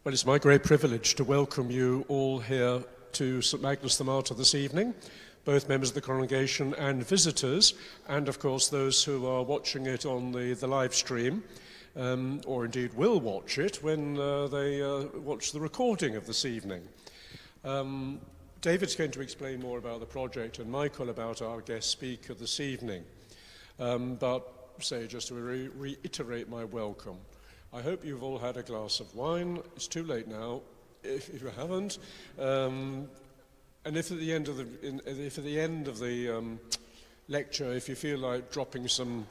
Well, it's my great privilege to welcome you all here to St Magnus the Martyr this evening, both members of the congregation and visitors, and of course those who are watching it on the live stream, or indeed will watch it when they watch the recording of this evening. David's going to explain more about the project and Michael about our guest speaker this evening. But just to reiterate my welcome. I hope you've all had a glass of wine. It's too late now, if you haven't. And if at the end of the lecture, if you feel like dropping some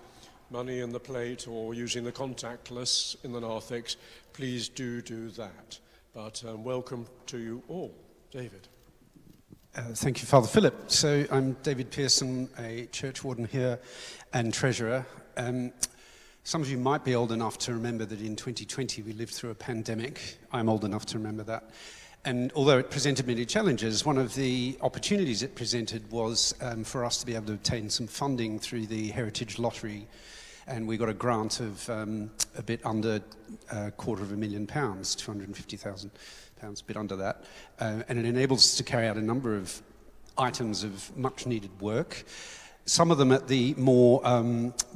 money in the plate or using the contactless in the narthex, please do that. But welcome to you all. David. Thank you, Father Philip. So I'm David Pearson, a church warden here and treasurer. Some of you might be old enough to remember that in 2020 we lived through a pandemic. I'm old enough to remember that. And although it presented many challenges, one of the opportunities it presented was for us to be able to obtain some funding through the Heritage Lottery. And we got a grant of a bit under £250,000, £250,000, a bit under that. And it enables us to carry out a number of items of much needed work. Some of them at the more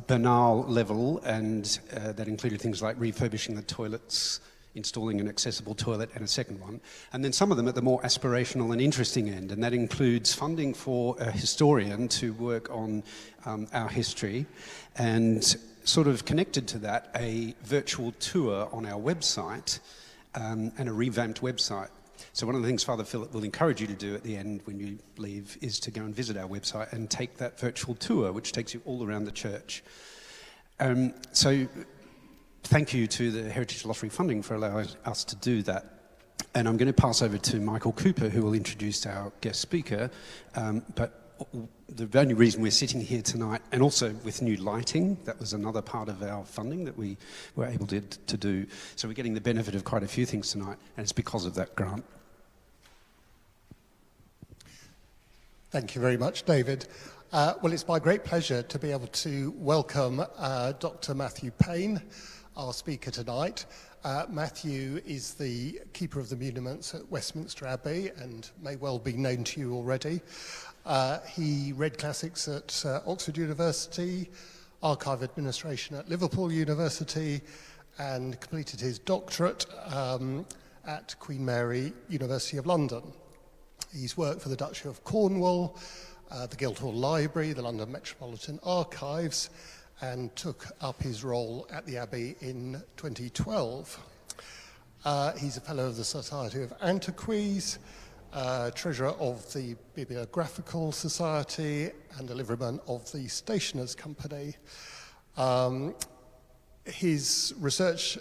banal level, and that included things like refurbishing the toilets, installing an accessible toilet and a second one, and then some of them at the more aspirational and interesting end, and that includes funding for a historian to work on our history, and sort of connected to that, a virtual tour on our website and a revamped website. So one of the things Father Philip will encourage you to do at the end when you leave is to go and visit our website and take that virtual tour, which takes you all around the church. So thank you to the Heritage Lottery funding for allowing us to do that. And I'm going to pass over to Michael Cooper, who will introduce our guest speaker. But the only reason we're sitting here tonight, and also with new lighting, that was another part of our funding that we were able to do. So we're getting the benefit of quite a few things tonight, and it's because of that grant. Thank you very much, David. Well, it's my great pleasure to be able to welcome Dr Matthew Payne, our speaker tonight. Matthew is the keeper of the Muniments at Westminster Abbey and may well be known to you already. He read classics at Oxford University, archive administration at Liverpool University, and completed his doctorate at Queen Mary, University of London. He's worked for the Duchy of Cornwall, the Guildhall Library, the London Metropolitan Archives, and took up his role at the Abbey in 2012. He's a Fellow of the Society of Antiques, Treasurer of the Bibliographical Society, and a Liveryman of the Stationers' Company. His research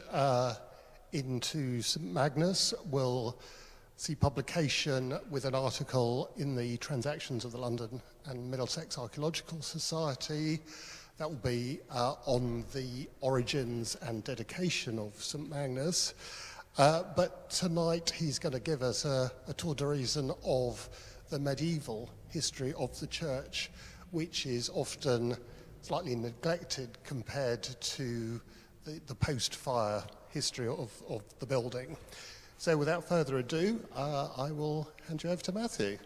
into St Magnus will see publication with an article in the Transactions of the London and Middlesex Archaeological Society. That will be on the origins and dedication of St Magnus. But tonight he's going to give us a tour d'horizon of the medieval history of the church, which is often slightly neglected compared to the post-fire history of the building. So without further ado, I will hand you over to Matthew.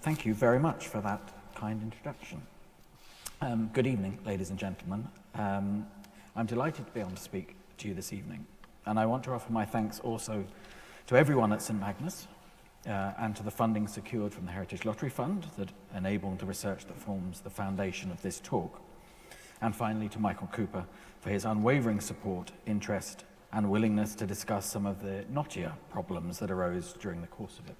Thank you very much for that kind introduction. Good evening, ladies and gentlemen. I'm delighted to be able to speak to you this evening, and I want to offer my thanks also to everyone at St Magnus and to the funding secured from the Heritage Lottery Fund that enabled the research that forms the foundation of this talk. And finally to Michael Cooper for his unwavering support, interest and willingness to discuss some of the knottier problems that arose during the course of it.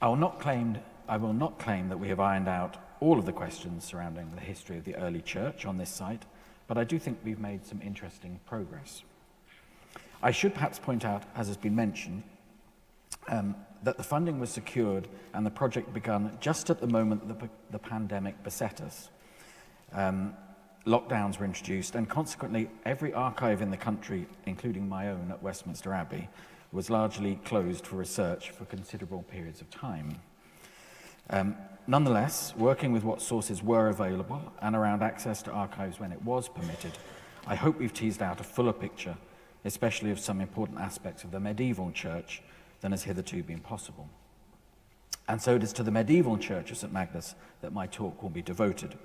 I will not claim that we have ironed out all of the questions surrounding the history of the early church on this site, but I do think we've made some interesting progress. I should perhaps point out, as has been mentioned, that the funding was secured and the project begun just at the moment that the pandemic beset us. Lockdowns were introduced, and consequently every archive in the country, including my own at Westminster Abbey, was largely closed for research for considerable periods of time. Nonetheless, working with what sources were available and around access to archives when it was permitted, I hope we've teased out a fuller picture, especially of some important aspects of the medieval church, than has hitherto been possible. And so it is to the medieval church of St Magnus that my talk will be devoted,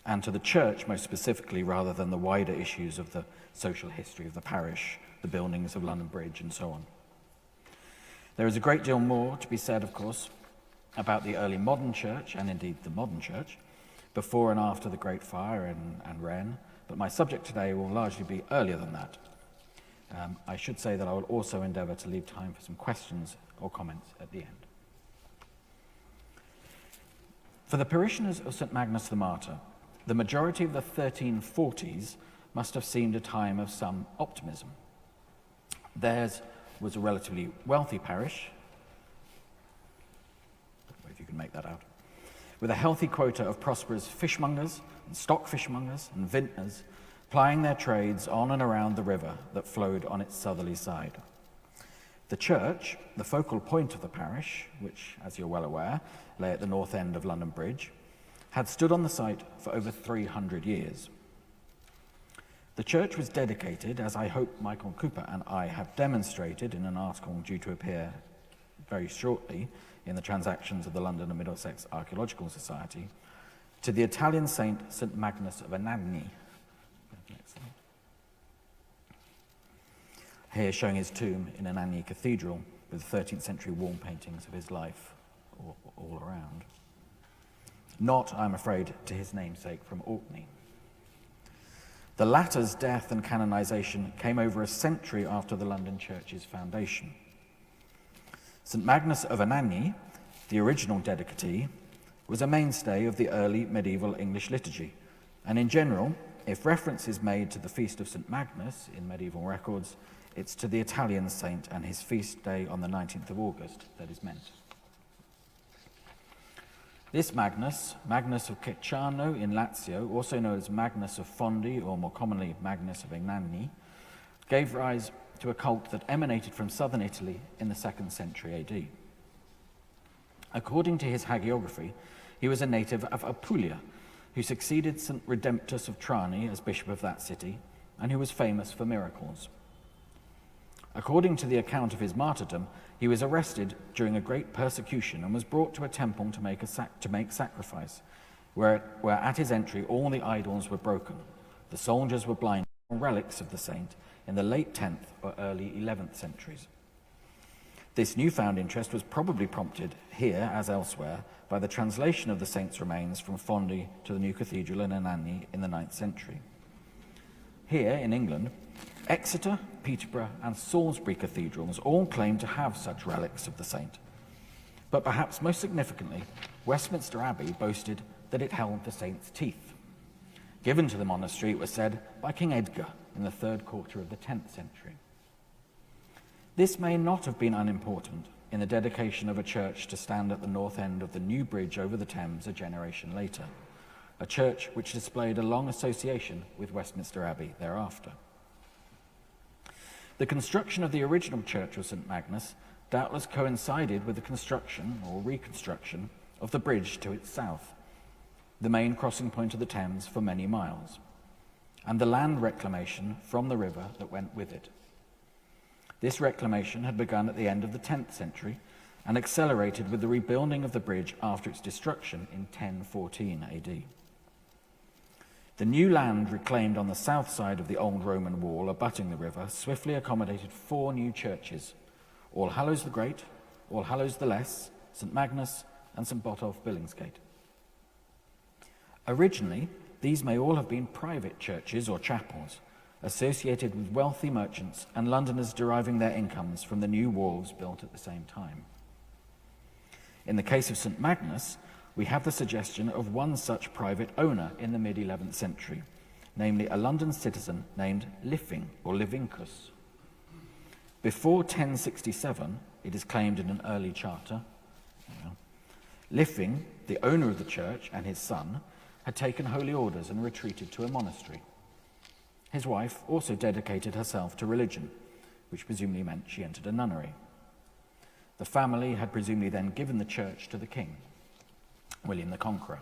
and to the church most specifically, rather than the wider issues of the social history of the parish, the buildings of London Bridge, and so on. There is a great deal more to be said, of course, about the early modern church, and indeed the modern church, before and after the Great Fire and Rennes, but my subject today will largely be earlier than that. I should say that I will also endeavour to leave time for some questions or comments at the end. For the parishioners of St Magnus the Martyr, the majority of the 1340s must have seemed a time of some optimism. Theirs was a relatively wealthy parish, if you can make that out, with a healthy quota of prosperous fishmongers and stock fishmongers and vintners plying their trades on and around the river that flowed on its southerly side. The church, the focal point of the parish, which, as you're well aware, lay at the north end of London Bridge, had stood on the site for over 300 years. The church was dedicated, as I hope Michael Cooper and I have demonstrated in an article due to appear very shortly in the Transactions of the London and Middlesex Archaeological Society, to the Italian saint St Magnus of Anagni. Here showing his tomb in Anagni Cathedral with 13th century wall paintings of his life all around. Not, I'm afraid, to his namesake from Orkney. The latter's death and canonization came over a century after the London Church's foundation. St Magnus of Anagni, the original dedicatee, was a mainstay of the early medieval English liturgy, and in general, if reference is made to the feast of St Magnus in medieval records, it's to the Italian saint and his feast day on the 19th of August that is meant. This Magnus, Magnus of Cecciano in Lazio, also known as Magnus of Fondi, or more commonly Magnus of Anagni, gave rise to a cult that emanated from southern Italy in the 2nd century AD. According to his hagiography, he was a native of Apulia, who succeeded St Redemptus of Trani as bishop of that city, and who was famous for miracles. According to the account of his martyrdom, he was arrested during a great persecution and was brought to a temple to make sacrifice, where at his entry all the idols were broken. The soldiers were blinded by relics of the saint in the late 10th or early 11th centuries. This newfound interest was probably prompted here, as elsewhere, by the translation of the saint's remains from Fondi to the new cathedral in Anagni in the 9th century. Here, in England, Exeter, Peterborough, and Salisbury cathedrals all claim to have such relics of the saint. But perhaps most significantly, Westminster Abbey boasted that it held the saint's teeth. Given to the monastery, it was said, by King Edgar in the 3rd quarter of the 10th century. This may not have been unimportant in the dedication of a church to stand at the north end of the new bridge over the Thames a generation later, a church which displayed a long association with Westminster Abbey thereafter. The construction of the original church of St Magnus doubtless coincided with the construction or reconstruction of the bridge to its south, the main crossing point of the Thames for many miles, and the land reclamation from the river that went with it. This reclamation had begun at the end of the 10th century and accelerated with the rebuilding of the bridge after its destruction in 1014 AD. The new land reclaimed on the south side of the old Roman wall abutting the river swiftly accommodated 4 new churches: All Hallows the Great, All Hallows the Less, St Magnus, and St Botolph Billingsgate. Originally, these may all have been private churches or chapels, associated with wealthy merchants and Londoners deriving their incomes from the new walls built at the same time. In the case of St Magnus, we have the suggestion of one such private owner in the mid-11th century, namely a London citizen named Liffing or Livincus. Before 1067, it is claimed in an early charter, Liffing, the owner of the church, and his son had taken holy orders and retreated to a monastery. His wife also dedicated herself to religion, which presumably meant she entered a nunnery. The family had presumably then given the church to the king, William the Conqueror,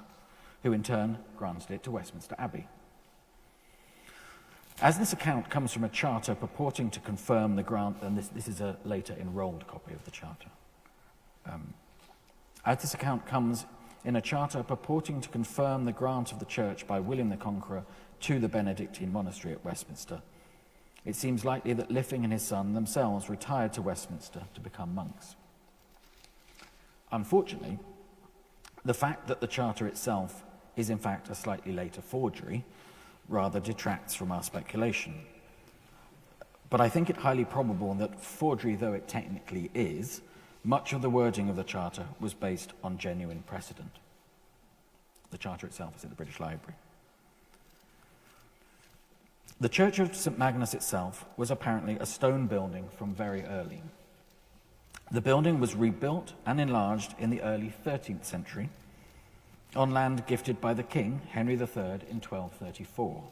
who in turn granted it to Westminster Abbey. As this account comes from a charter purporting to confirm the grant, and this is a later enrolled copy of the charter. As this account comes in a charter purporting to confirm the grant of the church by William the Conqueror to the Benedictine monastery at Westminster, it seems likely that Lyfing and his son themselves retired to Westminster to become monks. Unfortunately, the fact that the charter itself is in fact a slightly later forgery rather detracts from our speculation. But I think it highly probable that, forgery though it technically is, much of the wording of the charter was based on genuine precedent. The charter itself is at the British Library. The Church of St Magnus itself was apparently a stone building from very early. The building was rebuilt and enlarged in the early 13th century on land gifted by the king, Henry III, in 1234.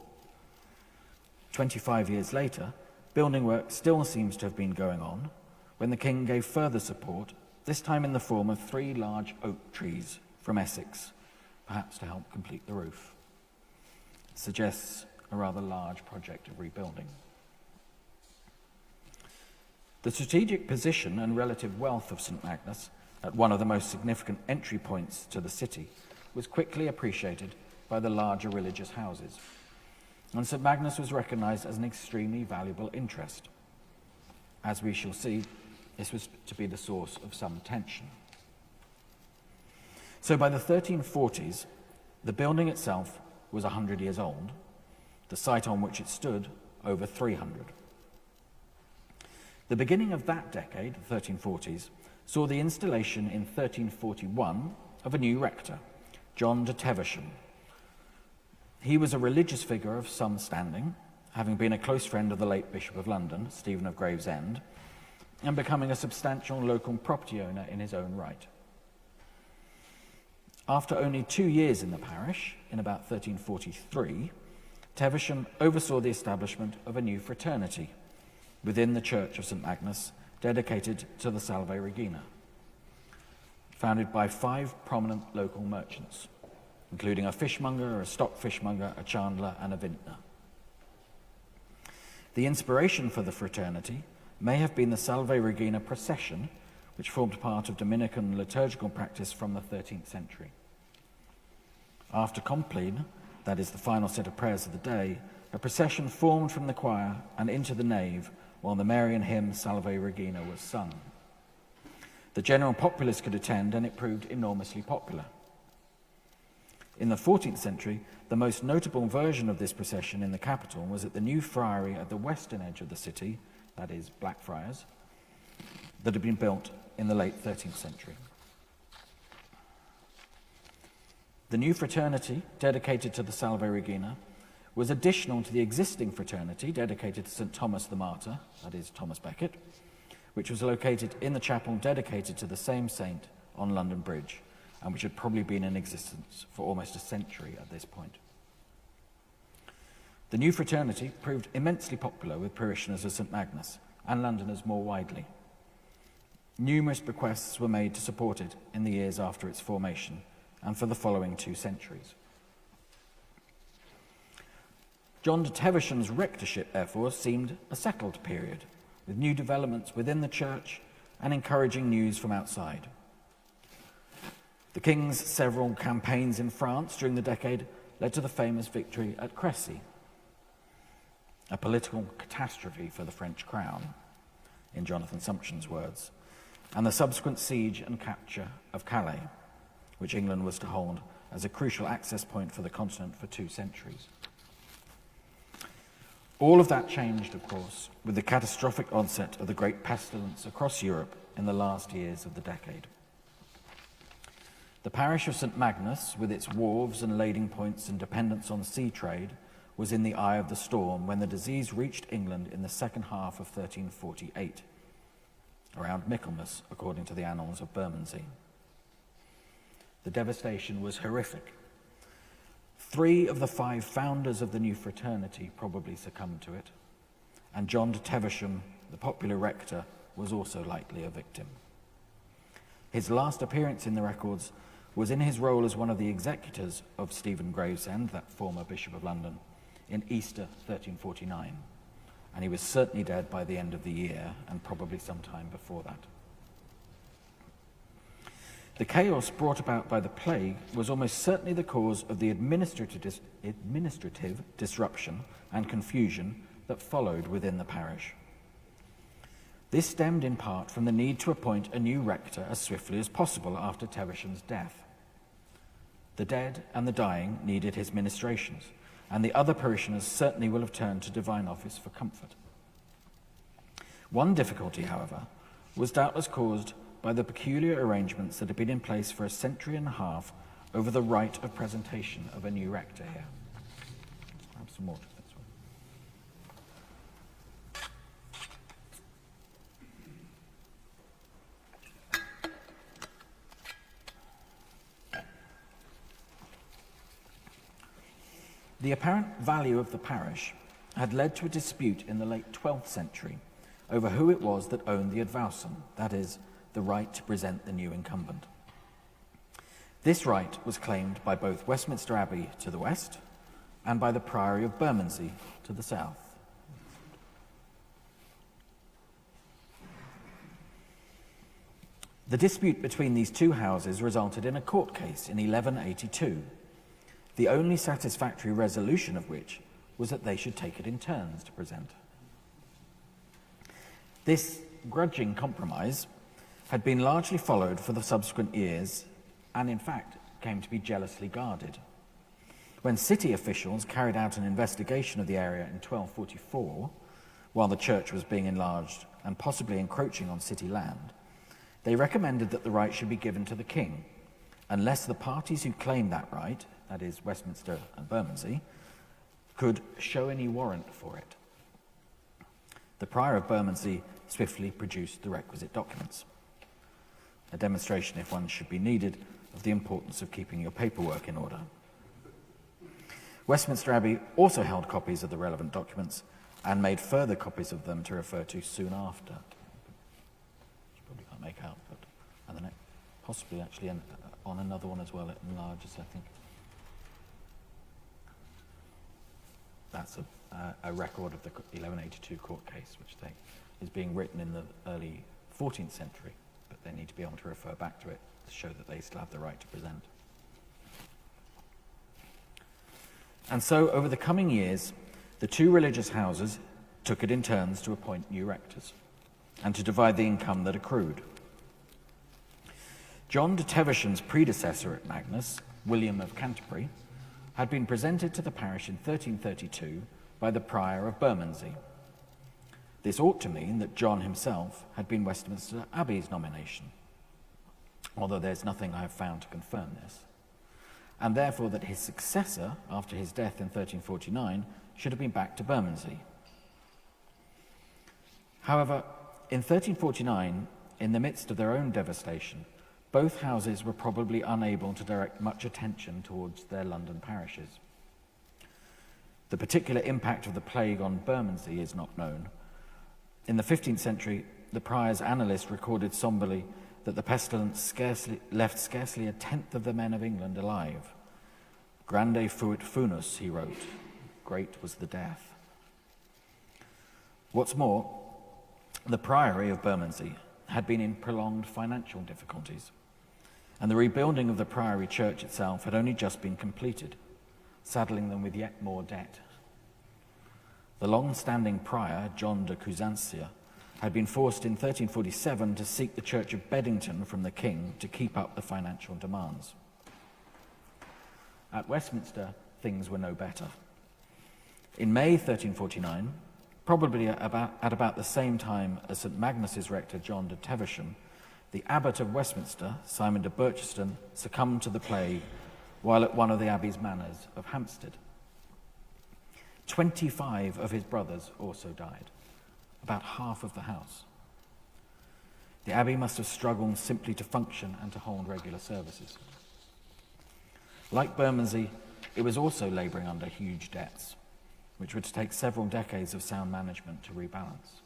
25 years later, building work still seems to have been going on when the king gave further support, this time in the form of 3 large oak trees from Essex, perhaps to help complete the roof. It suggests a rather large project of rebuilding. The strategic position and relative wealth of St Magnus, at one of the most significant entry points to the city, was quickly appreciated by the larger religious houses, and St Magnus was recognised as an extremely valuable interest. As we shall see, this was to be the source of some tension. So by the 1340s, the building itself was 100 years old, the site on which it stood over 300. The beginning of that decade, the 1340s, saw the installation in 1341 of a new rector, John de Teversham. He was a religious figure of some standing, having been a close friend of the late Bishop of London, Stephen of Gravesend, and becoming a substantial local property owner in his own right. After only 2 years in the parish, in about 1343, Teversham oversaw the establishment of a new fraternity within the Church of St Magnus, dedicated to the Salve Regina, founded by 5 prominent local merchants, including a fishmonger, a stock fishmonger, a chandler, and a vintner. The inspiration for the fraternity may have been the Salve Regina procession, which formed part of Dominican liturgical practice from the 13th century. After Compline, that is the final set of prayers of the day, a procession formed from the choir and into the nave while the Marian hymn Salve Regina was sung. The general populace could attend, and it proved enormously popular. In the 14th century, the most notable version of this procession in the capital was at the new friary at the western edge of the city, that is Blackfriars, that had been built in the late 13th century. The new fraternity, dedicated to the Salve Regina, was additional to the existing fraternity dedicated to St Thomas the Martyr, that is Thomas Becket, which was located in the chapel dedicated to the same saint on London Bridge, and which had probably been in existence for almost a century at this point. The new fraternity proved immensely popular with parishioners of St Magnus and Londoners more widely. Numerous bequests were made to support it in the years after its formation and for the following 2 centuries. John de Teversham's rectorship, therefore, seemed a settled period, with new developments within the church and encouraging news from outside. The king's several campaigns in France during the decade led to the famous victory at Crécy, a political catastrophe for the French crown, in Jonathan Sumption's words, and the subsequent siege and capture of Calais, which England was to hold as a crucial access point for the continent for 2 centuries. All of that changed, of course, with the catastrophic onset of the great pestilence across Europe in the last years of the decade. The parish of St Magnus, with its wharves and lading points and dependence on sea trade, was in the eye of the storm when the disease reached England in the second half of 1348, around Michaelmas, according to the annals of Bermondsey. The devastation was horrific. 3 of the 5 founders of the new fraternity probably succumbed to it, and John de Teversham, the popular rector, was also likely a victim. His last appearance in the records was in his role as one of the executors of Stephen Gravesend, that former Bishop of London, in Easter 1349, and he was certainly dead by the end of the year, and probably sometime before that. The chaos brought about by the plague was almost certainly the cause of the administrative disruption and confusion that followed within the parish. This stemmed in part from the need to appoint a new rector as swiftly as possible after Tevisham's death. The dead and the dying needed his ministrations, and the other parishioners certainly will have turned to divine office for comfort. One difficulty, however, was doubtless caused by the peculiar arrangements that had been in place for a century and a half over the right of presentation of a new rector here. Let's grab some water. The apparent value of the parish had led to a dispute in the late 12th century over who it was that owned the advowson, that is, the right to present the new incumbent. This right was claimed by both Westminster Abbey to the west and by the Priory of Bermondsey to the south. The dispute between these two houses resulted in a court case in 1182, the only satisfactory resolution of which was that they should take it in turns to present. This grudging compromise had been largely followed for the subsequent years, and in fact came to be jealously guarded. When city officials carried out an investigation of the area in 1244, while the church was being enlarged and possibly encroaching on city land, they recommended that the right should be given to the king, unless the parties who claimed that right, that is Westminster and Bermondsey, could show any warrant for it. The Prior of Bermondsey swiftly produced the requisite documents. A demonstration, if one should be needed, of the importance of keeping your paperwork in order. Westminster Abbey also held copies of the relevant documents and made further copies of them to refer to soon after. Which you probably can't make out, but and then possibly actually on another one as well, it enlarges, I think. That's a record of the 1182 court case, which is being written in the early 14th century, but they need to be able to refer back to it to show that they still have the right to present. And so, over the coming years, the two religious houses took it in turns to appoint new rectors and to divide the income that accrued. John de Tevisham's predecessor at Magnus, William of Canterbury, had been presented to the parish in 1332 by the Prior of Bermondsey. This ought to mean that John himself had been Westminster Abbey's nomination, although there's nothing I have found to confirm this, and therefore that his successor, after his death in 1349, should have been back to Bermondsey. However, in 1349, in the midst of their own devastation, both houses were probably unable to direct much attention towards their London parishes. The particular impact of the plague on Bermondsey is not known. In the 15th century, the Prior's annalist recorded somberly that the pestilence left scarcely a tenth of the men of England alive. Grande fuit funus, he wrote, great was the death. What's more, the Priory of Bermondsey had been in prolonged financial difficulties, and the rebuilding of the Priory Church itself had only just been completed, saddling them with yet more debt. The long-standing prior, John de Cousancia, had been forced in 1347 to seek the Church of Beddington from the king to keep up the financial demands. At Westminster, things were no better. In May 1349, probably at about the same time as St Magnus's rector John de Tevisham, the abbot of Westminster, Simon de Burchiston, succumbed to the plague while at one of the abbey's manors of Hampstead. 25 of his brothers also died, about half of the house. The abbey must have struggled simply to function and to hold regular services. Like Bermondsey, it was also labouring under huge debts, which would take several decades of sound management to rebalance.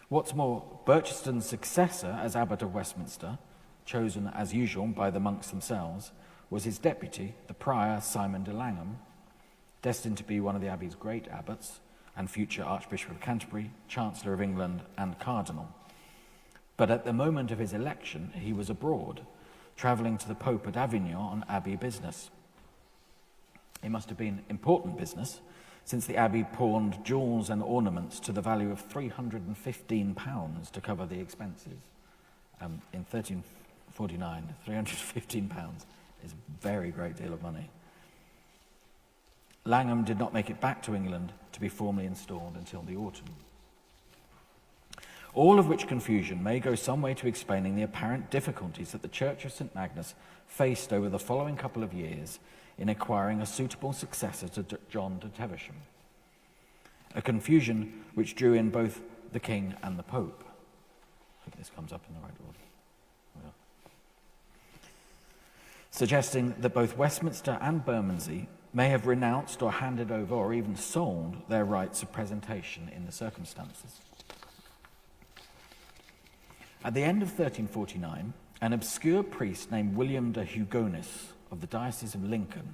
What's more, Burchiston's successor as abbot of Westminster, chosen as usual by the monks themselves, was his deputy, the prior Simon de Langham, destined to be one of the Abbey's great abbots and future Archbishop of Canterbury, Chancellor of England and Cardinal. But at the moment of his election, he was abroad, travelling to the Pope at Avignon on Abbey business. It must have been important business, since the Abbey pawned jewels and ornaments to the value of £315 to cover the expenses. In 1349, £315 is a very great deal of money. Langham did not make it back to England to be formally installed until the autumn. All of which confusion may go some way to explaining the apparent difficulties that the Church of St Magnus faced over the following couple of years in acquiring a suitable successor to John de Teversham, a confusion which drew in both the King and the Pope. I hope this comes up in the right order. Yeah. Suggesting that both Westminster and Bermondsey may have renounced or handed over or even sold their rights of presentation in the circumstances. At the end of 1349, an obscure priest named William de Hugonis of the Diocese of Lincoln,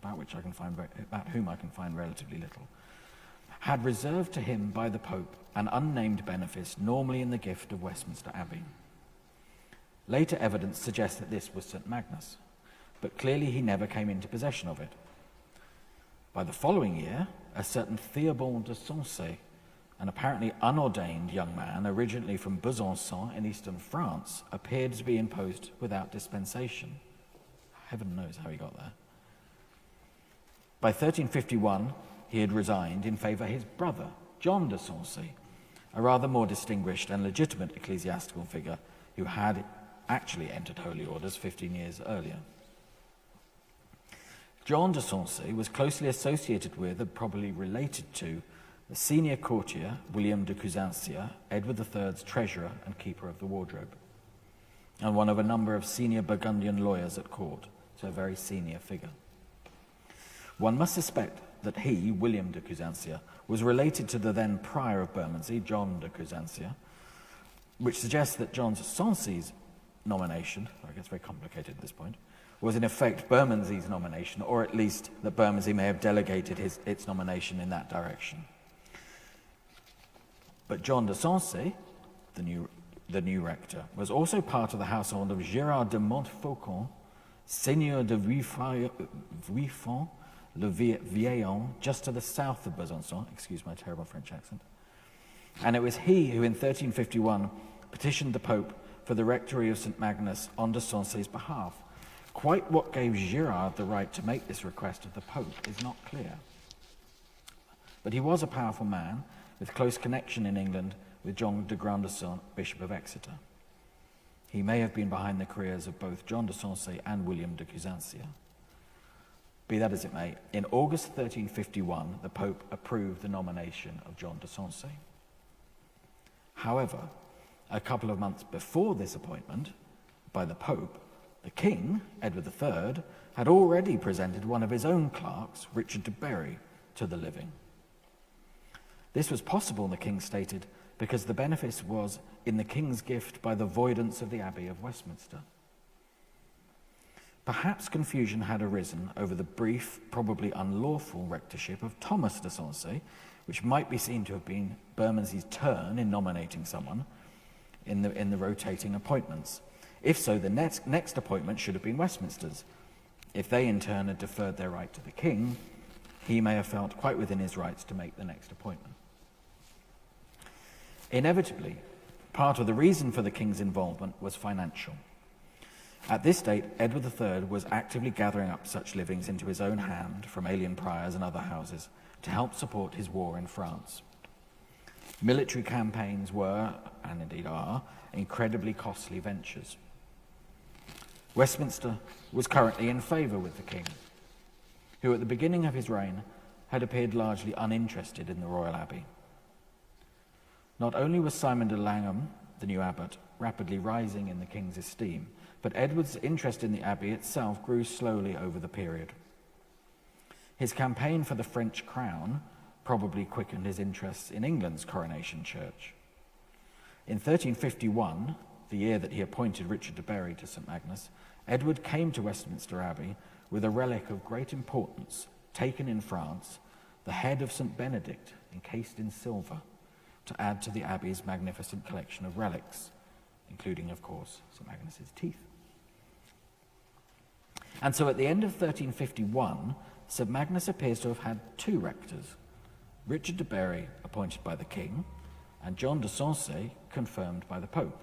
about whom I can find relatively little, had reserved to him by the Pope an unnamed benefice normally in the gift of Westminster Abbey. Later evidence suggests that this was St Magnus, but clearly he never came into possession of it. By the following year, a certain Theobald de Sancey, an apparently unordained young man originally from Besançon in eastern France, appeared to be imposed without dispensation. Heaven knows how he got there. By 1351, he had resigned in favour of his brother, John de Sancey, a rather more distinguished and legitimate ecclesiastical figure who had actually entered holy orders 15 years earlier. John de Sancey was closely associated with and probably related to the senior courtier, William de Cousancia, Edward III's treasurer and keeper of the wardrobe, and one of a number of senior Burgundian lawyers at court, so a very senior figure. One must suspect that he, William de Cousancia, was related to the then prior of Bermondsey, John de Cousancia, which suggests that John de Sancey's nomination, it gets very complicated at this point, was in effect Bermondsey's nomination, or at least that Bermondsey may have delegated its nomination in that direction. But John de Sancey, the new rector, was also part of the household of Gérard de Montfaucon, Seigneur de Vuillefont, le Vieillon, just to the south of Besançon, excuse my terrible French accent. And it was he who in 1351 petitioned the Pope for the rectory of St Magnus on de Sancey's behalf. Quite what gave Gérard the right to make this request of the Pope is not clear. But he was a powerful man with close connection in England with John de Grandison, Bishop of Exeter. He may have been behind the careers of both John de Sancey and William de Cousancia. Be that as it may, in August 1351, the Pope approved the nomination of John de Sancey. However, a couple of months before this appointment by the Pope, the King, Edward III, had already presented one of his own clerks, Richard de Berry, to the living. This was possible, the King stated, because the benefice was in the King's gift by the voidance of the Abbey of Westminster. Perhaps confusion had arisen over the brief, probably unlawful rectorship of Thomas de Sancey, which might be seen to have been Bermondsey's turn in nominating someone in the rotating appointments. If so, the next appointment should have been Westminster's. If they in turn had deferred their right to the King, he may have felt quite within his rights to make the next appointment. Inevitably, part of the reason for the King's involvement was financial. At this date, Edward III was actively gathering up such livings into his own hand from alien priors and other houses to help support his war in France. Military campaigns were, and indeed are, incredibly costly ventures. Westminster was currently in favour with the King, who at the beginning of his reign had appeared largely uninterested in the royal abbey. Not only was Simon de Langham, the new abbot, rapidly rising in the King's esteem, but Edward's interest in the abbey itself grew slowly over the period. His campaign for the French crown probably quickened his interests in England's coronation church. In 1351, the year that he appointed Richard de Bury to St Magnus, Edward came to Westminster Abbey with a relic of great importance, taken in France, the head of St Benedict, encased in silver, to add to the Abbey's magnificent collection of relics, including, of course, St Magnus's teeth. And so at the end of 1351, St Magnus appears to have had two rectors, Richard de Bury, appointed by the king, and John de Sensé, confirmed by the Pope.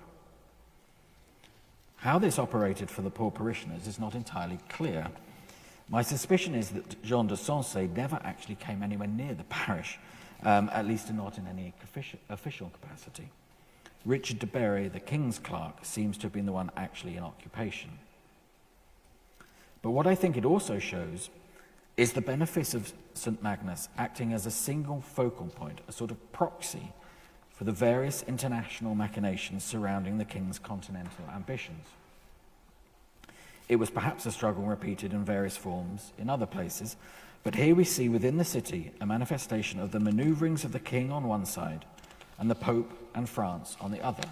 How this operated for the poor parishioners is not entirely clear. My suspicion is that John de Sensé never actually came anywhere near the parish, at least not in any official capacity. Richard de Bury, the king's clerk, seems to have been the one actually in occupation. But what I think it also shows is the benefice of St Magnus acting as a single focal point, a sort of proxy for the various international machinations surrounding the king's continental ambitions. It was perhaps a struggle repeated in various forms in other places, but here we see within the city a manifestation of the manoeuvrings of the king on one side and the Pope and France on the other,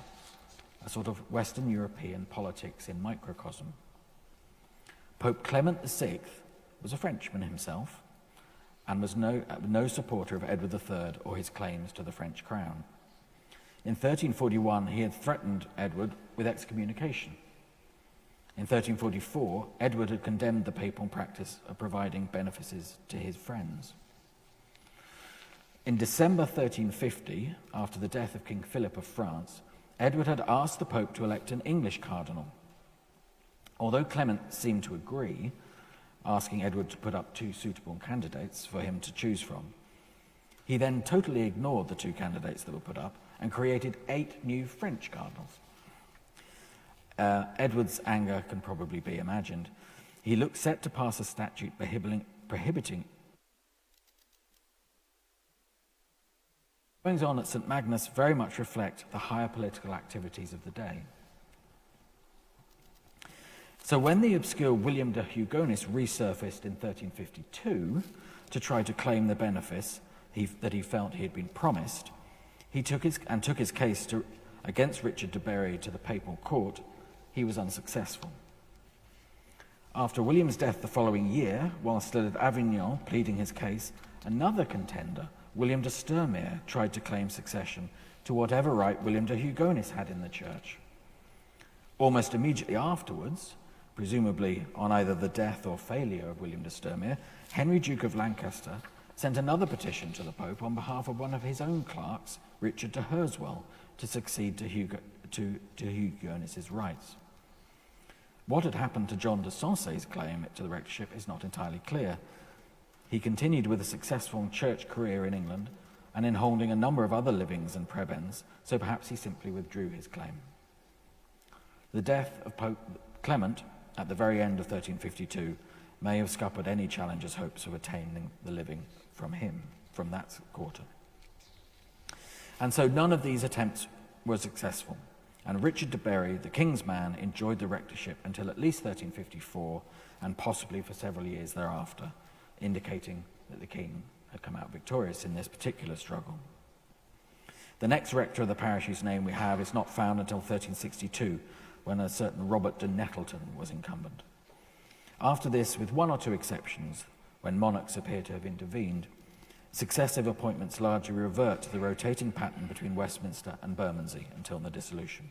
a sort of Western European politics in microcosm. Pope Clement VI was a Frenchman himself and was no supporter of Edward III or his claims to the French crown. In 1341, he had threatened Edward with excommunication. In 1344, Edward had condemned the papal practice of providing benefices to his friends. In December 1350, after the death of King Philip of France, Edward had asked the Pope to elect an English cardinal. Although Clement seemed to agree, asking Edward to put up two suitable candidates for him to choose from, he then totally ignored the two candidates that were put up and created 8 new French cardinals. Edward's anger can probably be imagined. He looked set to pass a statute prohibiting goings on at St Magnus very much reflect the higher political activities of the day. So when the obscure William de Hugonis resurfaced in 1352 to try to claim the benefice that he felt he had been promised, he took his case against Richard de Bury to the papal court. He was unsuccessful. After William's death the following year, while still at Avignon pleading his case, another contender, William de Sturmere, tried to claim succession to whatever right William de Hugonis had in the church. Almost immediately afterwards, presumably on either the death or failure of William de Sturmere, Henry, Duke of Lancaster, sent another petition to the Pope on behalf of one of his own clerks, Richard de Herswell, to succeed to Hugonis's rights. What had happened to John de Sensé's claim to the rectorship is not entirely clear. He continued with a successful church career in England and in holding a number of other livings and prebends, so perhaps he simply withdrew his claim. The death of Pope Clement at the very end of 1352 may have scuppered any challenger's hopes of attaining the living from that quarter. And so none of these attempts were successful, and Richard de Bury, the king's man, enjoyed the rectorship until at least 1354 and possibly for several years thereafter, indicating that the king had come out victorious in this particular struggle. The next rector of the parish whose name we have is not found until 1362, when a certain Robert de Nettleton was incumbent. After this, with one or two exceptions, when monarchs appear to have intervened, successive appointments largely revert to the rotating pattern between Westminster and Bermondsey until the dissolution.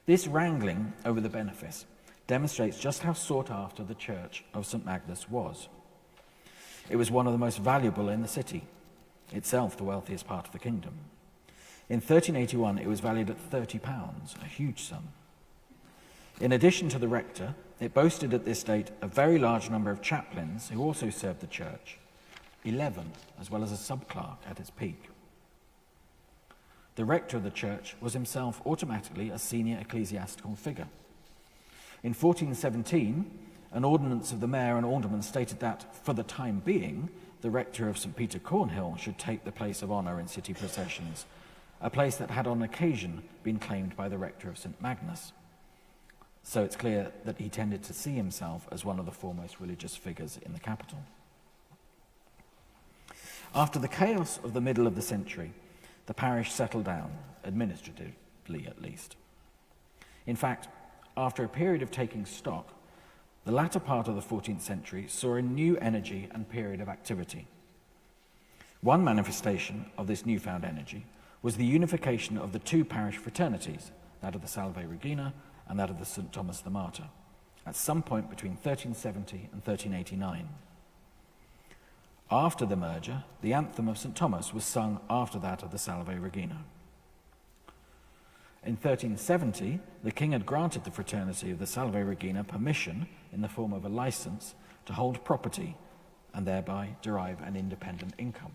This wrangling over the benefice demonstrates just how sought after the church of St Magnus was. It was one of the most valuable in the city, itself the wealthiest part of the kingdom. In 1381, it was valued at £30, a huge sum. In addition to the rector, it boasted at this date a very large number of chaplains who also served the church, 11, as well as a sub-clerk at its peak. The rector of the church was himself automatically a senior ecclesiastical figure. In 1417, an ordinance of the mayor and aldermen stated that, for the time being, the rector of St Peter Cornhill should take the place of honour in city processions, a place that had on occasion been claimed by the rector of St Magnus. So it's clear that he tended to see himself as one of the foremost religious figures in the capital. After the chaos of the middle of the century, the parish settled down, administratively at least. In fact, after a period of taking stock, the latter part of the 14th century saw a new energy and period of activity. One manifestation of this newfound energy was the unification of the two parish fraternities, that of the Salve Regina and that of the St Thomas the Martyr, at some point between 1370 and 1389. After the merger, the anthem of St Thomas was sung after that of the Salve Regina. In 1370, the king had granted the fraternity of the Salve Regina permission, in the form of a license, to hold property and thereby derive an independent income,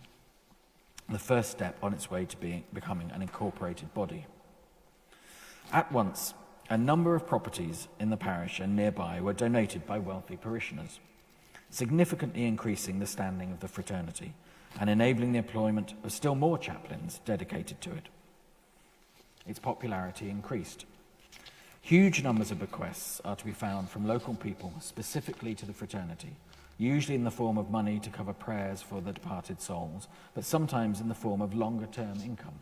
the first step on its way to becoming an incorporated body. At once, a number of properties in the parish and nearby were donated by wealthy parishioners, significantly increasing the standing of the fraternity and enabling the employment of still more chaplains dedicated to it. Its popularity increased. Huge numbers of bequests are to be found from local people specifically to the fraternity, usually in the form of money to cover prayers for the departed souls, but sometimes in the form of longer-term income.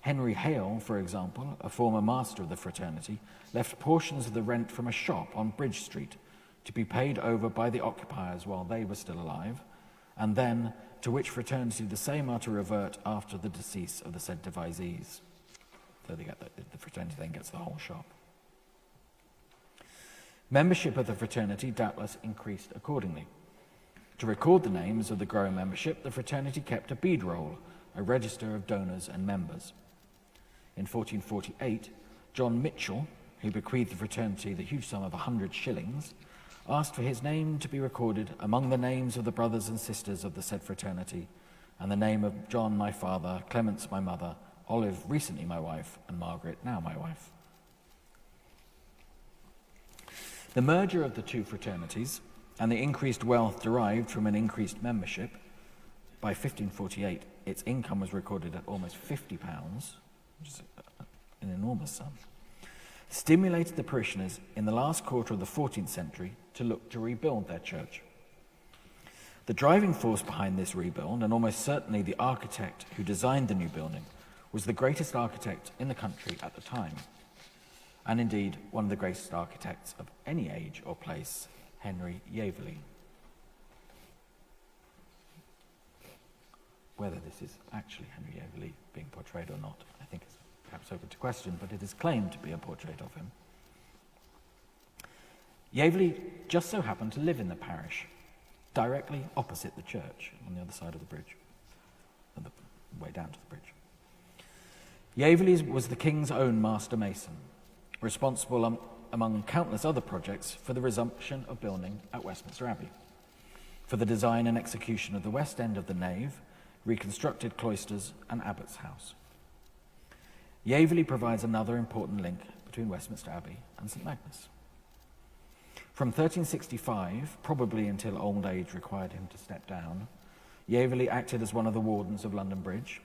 Henry Hale, for example, a former master of the fraternity, left portions of the rent from a shop on Bridge Street to be paid over by the occupiers while they were still alive, and then to which fraternity the same are to revert after the decease of the said devisees. So the fraternity then gets the whole shop. Membership of the fraternity doubtless increased accordingly. To record the names of the growing membership, the fraternity kept a bead roll, a register of donors and members. In 1448, John Mitchell, who bequeathed the fraternity the huge sum of 100 shillings, asked for his name to be recorded among the names of the brothers and sisters of the said fraternity, and the name of John my father, Clemence my mother, Olive recently my wife, and Margaret now my wife. The merger of the two fraternities and the increased wealth derived from an increased membership, by 1548 its income was recorded at almost £50, which is an enormous sum, stimulated the parishioners in the last quarter of the 14th century to look to rebuild their church. The driving force behind this rebuild, and almost certainly the architect who designed the new building, was the greatest architect in the country at the time, and indeed one of the greatest architects of any age or place, Henry Yaverley. Whether this is actually Henry Yaverley being portrayed or not, I think is perhaps open to question, but it is claimed to be a portrait of him. Yaverley just so happened to live in the parish, directly opposite the church, on the other side of the bridge, on the way down to the bridge. Yaverley was the king's own master mason, responsible among countless other projects for the resumption of building at Westminster Abbey, for the design and execution of the west end of the nave, reconstructed cloisters and abbot's house. Yaverley provides another important link between Westminster Abbey and St Magnus. From 1365, probably until old age required him to step down, Yaverley acted as one of the wardens of London Bridge,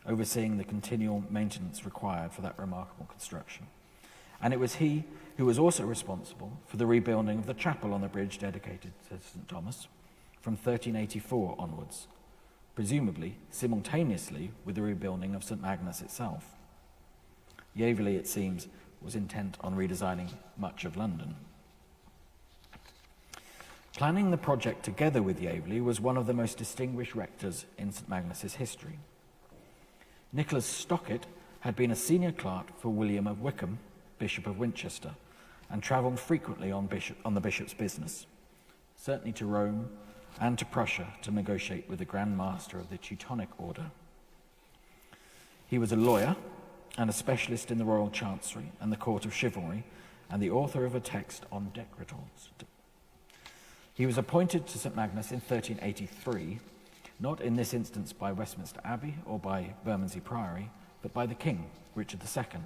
overseeing the continual maintenance required for that remarkable construction. And it was he who was also responsible for the rebuilding of the chapel on the bridge dedicated to St Thomas from 1384 onwards, presumably simultaneously with the rebuilding of St Magnus itself. Yaverley, it seems, was intent on redesigning much of London. Planning the project together with Yaverley was one of the most distinguished rectors in St Magnus's history. Nicholas Stockett had been a senior clerk for William of Wykeham, Bishop of Winchester, and travelled frequently on the bishop's business, certainly to Rome and to Prussia to negotiate with the Grand Master of the Teutonic Order. He was a lawyer and a specialist in the royal chancery and the court of chivalry, and the author of a text on decretals. He was appointed to St Magnus in 1383, not in this instance by Westminster Abbey or by Bermondsey Priory, but by the King, Richard II,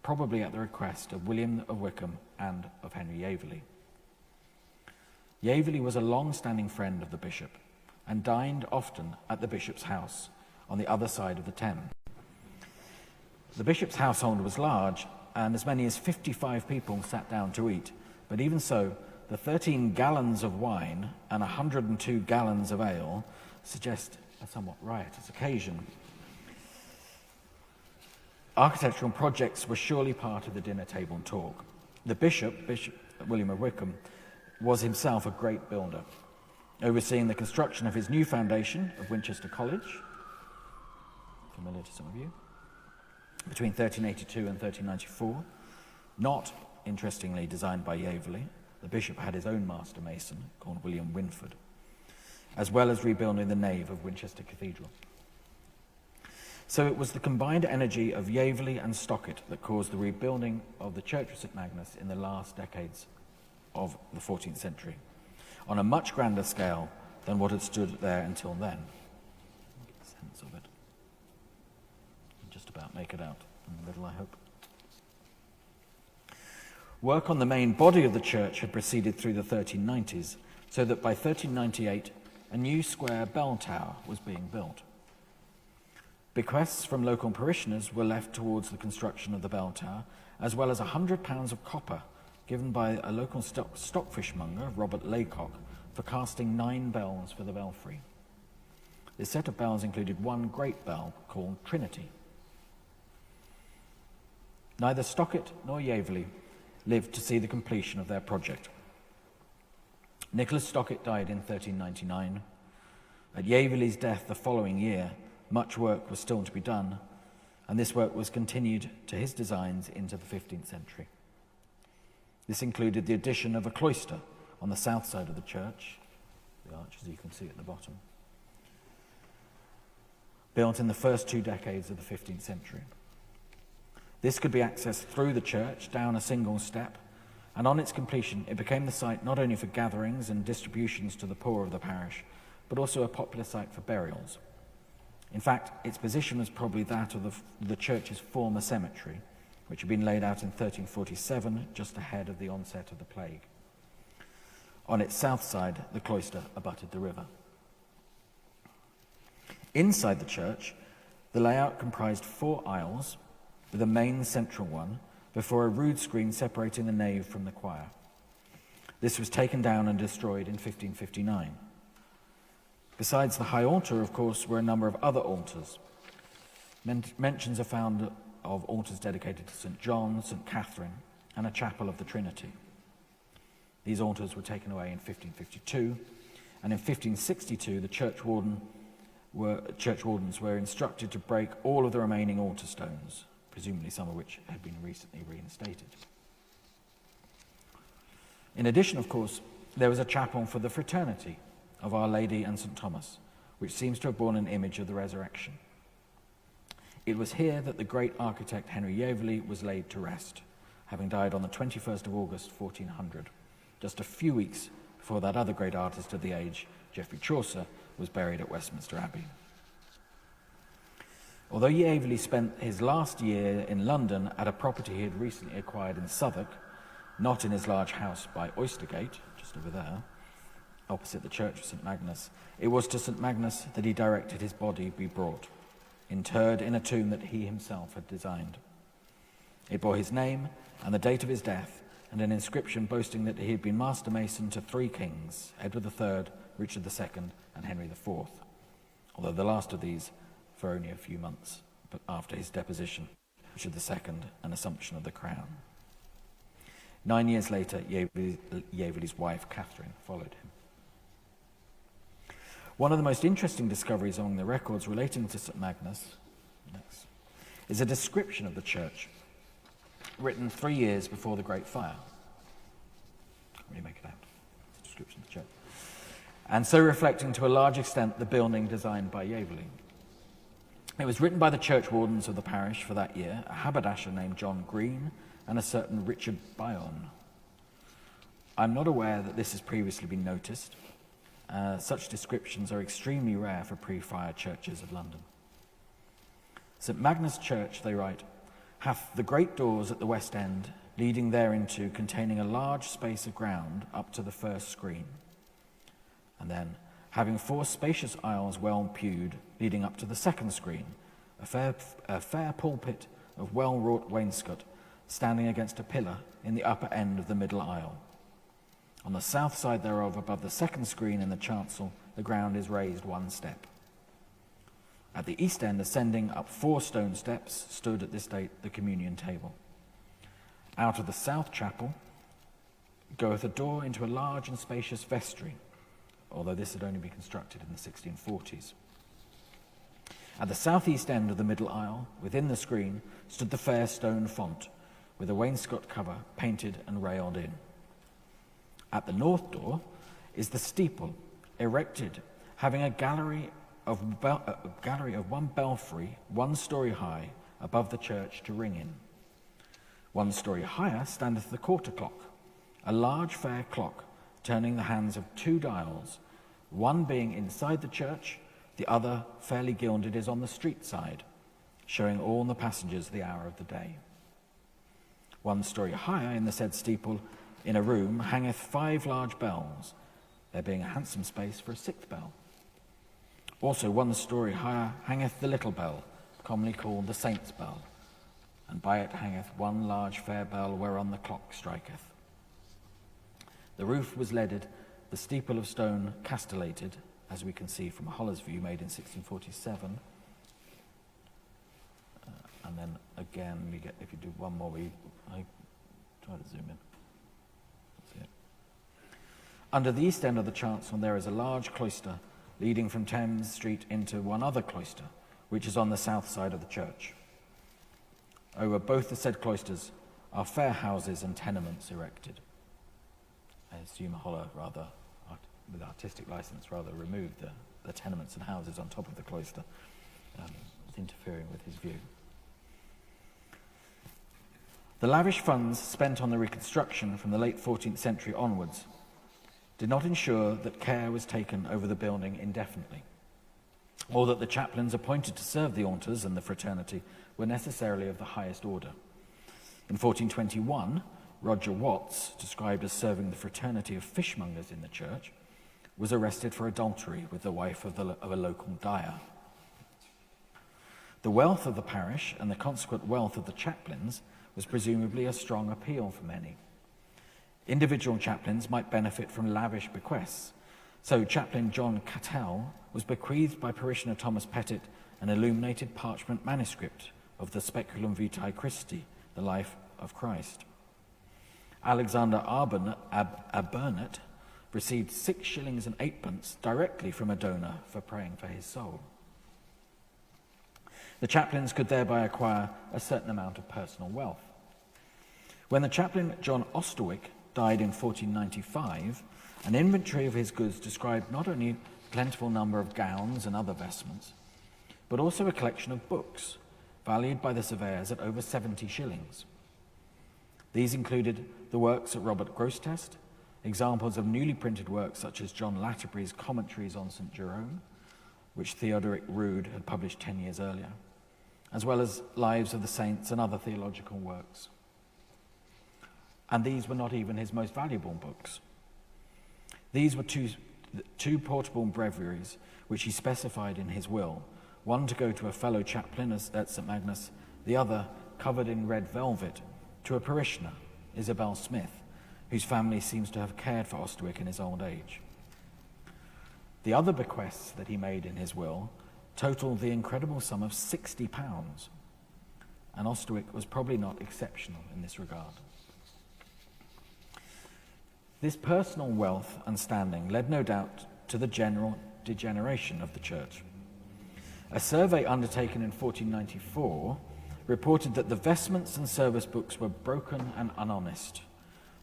probably at the request of William of Wykeham and of Henry Yaverley. Yaverley was a long-standing friend of the bishop and dined often at the bishop's house on the other side of the Thames. The bishop's household was large, and as many as 55 people sat down to eat, but even so, the 13 gallons of wine and 102 gallons of ale suggest a somewhat riotous occasion. Architectural projects were surely part of the dinner table talk. The Bishop William of Wykeham, was himself a great builder, overseeing the construction of his new foundation of Winchester College, familiar to some of you, between 1382 and 1394, not, interestingly, designed by Yaverley. The bishop had his own master mason, called William Winford, as well as rebuilding the nave of Winchester Cathedral. So it was the combined energy of Yaverley and Stockett that caused the rebuilding of the Church of St Magnus in the last decades of the 14th century, on a much grander scale than what had stood there until then. Get a sense of it. Just about make it out in the middle, I hope. Work on the main body of the church had proceeded through the 1390s, so that by 1398 a new square bell tower was being built. Bequests from local parishioners were left towards the construction of the bell tower, as well as £100 of copper given by a local stockfishmonger, Robert Laycock, for casting 9 bells for the belfry. This set of bells included one great bell called Trinity. Neither Stockett nor Yaverley lived to see the completion of their project. Nicholas Stockett died in 1399. At Yaverley's death the following year, much work was still to be done, and this work was continued to his designs into the 15th century. This included the addition of a cloister on the south side of the church, the arch as you can see at the bottom, built in the first 2 decades of the 15th century. This could be accessed through the church, down a single step, and on its completion it became the site not only for gatherings and distributions to the poor of the parish, but also a popular site for burials. In fact, its position was probably that of the church's former cemetery, which had been laid out in 1347, just ahead of the onset of the plague. On its south side, the cloister abutted the river. Inside the church, the layout comprised 4 aisles, with a main central one, before a rood screen separating the nave from the choir. This was taken down and destroyed in 1559. Besides the high altar, of course, were a number of other altars. Mentions are found of altars dedicated to St. John, St. Catherine, and a chapel of the Trinity. These altars were taken away in 1552, and in 1562 the churchwardens were instructed to break all of the remaining altar stones, presumably some of which had been recently reinstated. In addition, of course, there was a chapel for the Fraternity of Our Lady and St. Thomas, which seems to have borne an image of the resurrection. It was here that the great architect Henry Yaverley was laid to rest, having died on the 21st of August 1400, just a few weeks before that other great artist of the age, Geoffrey Chaucer, was buried at Westminster Abbey. Although Yaverley spent his last year in London at a property he had recently acquired in Southwark, not in his large house by Oystergate, just over there, opposite the Church of St Magnus, it was to St Magnus that he directed his body be brought, interred in a tomb that he himself had designed. It bore his name and the date of his death, and an inscription boasting that he had been master mason to 3 kings, Edward III, Richard II, and Henry IV, although the last of these for only a few months but after his deposition, Richard II, and assumption of the crown. 9 years later, Yaverley's wife, Catherine, followed him. One of the most interesting discoveries among the records relating to St Magnus is a description of the church written 3 years before the Great Fire. Can't really make it out. It's a description of the church. And so reflecting to a large extent the building designed by Yaverley. It was written by the churchwardens of the parish for that year, a haberdasher named John Green and a certain Richard Bayonne. I'm not aware that this has previously been noticed. Such descriptions are extremely rare for pre-fire churches of London. St Magnus Church, they write, hath the great doors at the west end, leading thereinto, containing a large space of ground up to the first screen. And then, having 4 spacious aisles well pewed, leading up to the second screen, a fair pulpit of well-wrought wainscot, standing against a pillar in the upper end of the middle aisle. On the south side thereof, above the second screen in the chancel, the ground is raised 1 step. At the east end, ascending up 4 stone steps, stood at this date the communion table. Out of the south chapel goeth a door into a large and spacious vestry, although this had only been constructed in the 1640s. At the southeast end of the middle aisle, within the screen, stood the fair stone font, with a wainscot cover painted and railed in. At the north door is the steeple, erected, having a gallery of one belfry, 1 story high, above the church to ring in. 1 story higher standeth the quarter clock, a large fair clock, turning the hands of 2 dials, one being inside the church, the other, fairly gilded, is on the street side, showing all the passengers the hour of the day. 1 story higher in the said steeple, in a room, hangeth 5 large bells, there being a handsome space for a 6th bell. Also 1 story higher hangeth the little bell, commonly called the saint's bell, and by it hangeth 1 large fair bell whereon the clock striketh. The roof was leaded, the steeple of stone castellated, as we can see from a Holler's view made in 1647. And then again, we get, if you do one more, I try to zoom in. That's it. Under the east end of the chancel, there is a large cloister leading from Thames Street into one other cloister, which is on the south side of the church. Over both the said cloisters are fair houses and tenements erected. I assume Holler, rather, with artistic license, rather removed the tenements and houses on top of the cloister, interfering with his view. The lavish funds spent on the reconstruction from the late 14th century onwards did not ensure that care was taken over the building indefinitely, or that the chaplains appointed to serve the altars and the fraternity were necessarily of the highest order. In 1421, Roger Watts, described as serving the fraternity of fishmongers in the church, was arrested for adultery with the wife of a local dyer. The wealth of the parish and the consequent wealth of the chaplains was presumably a strong appeal for many. Individual chaplains might benefit from lavish bequests, so Chaplain John Cattell was bequeathed by parishioner Thomas Pettit an illuminated parchment manuscript of the Speculum Vitae Christi, the life of Christ. Alexander Abernett received 6 shillings and 8pence directly from a donor for praying for his soul. The chaplains could thereby acquire a certain amount of personal wealth. When the chaplain John Osterwick died in 1495, an inventory of his goods described not only a plentiful number of gowns and other vestments, but also a collection of books, valued by the surveyors at over 70 shillings. These included the works of Robert Grosseteste, examples of newly printed works such as John Latterbury's Commentaries on St Jerome, which Theodoric Rood had published 10 years earlier, as well as Lives of the Saints and other theological works. And these were not even his most valuable books. These were two portable breviaries which he specified in his will, one to go to a fellow chaplain at St Magnus, the other, covered in red velvet, to a parishioner, Isabel Smith, whose family seems to have cared for Osterwick in his old age. The other bequests that he made in his will totaled the incredible sum of £60, and Osterwick was probably not exceptional in this regard. This personal wealth and standing led no doubt to the general degeneration of the church. A survey undertaken in 1494 reported that the vestments and service books were broken and unhonest,